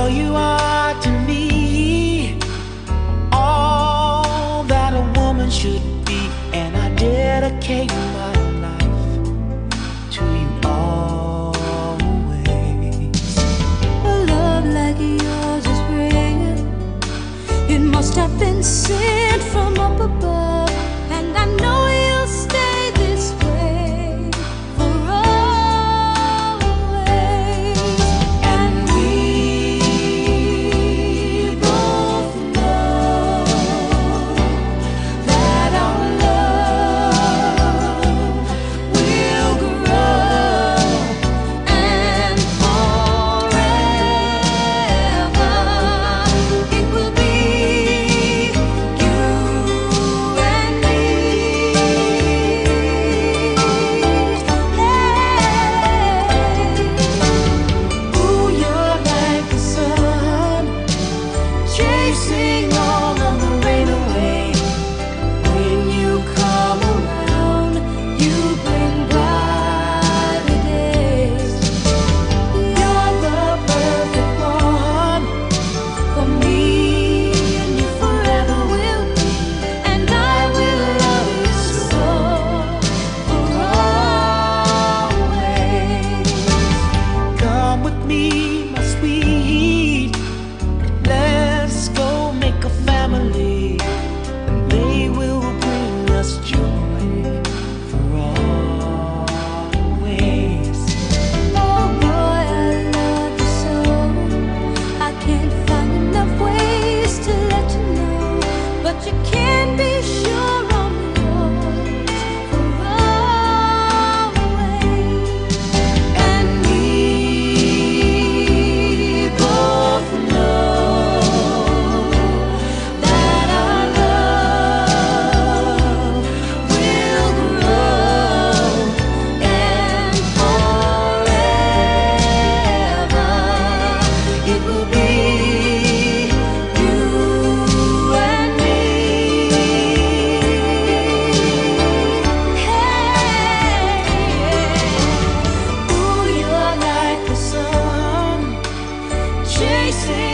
you are to me all that a woman should be, and I dedicate my life to you always. A love like yours is rare. It must have been sent from up above, and I know you'll stay this way for always. And we both know that our love will grow, and forever it will be you and me. Ooh, you're like the sun, chasing all of the rain away. When you come around, you bring brighter days. You're the perfect one For me, and you forever will be, and I will love you so for always. Come with me, my sweet. Let's go make a family, and they will bring us joy for always. Oh boy, I love you so. I can't find enough ways to let you know, but you can be sure I'm yours for always. And we both know that our love will grow, and forever it will be you and me. Ooh, you're like the sun, chasing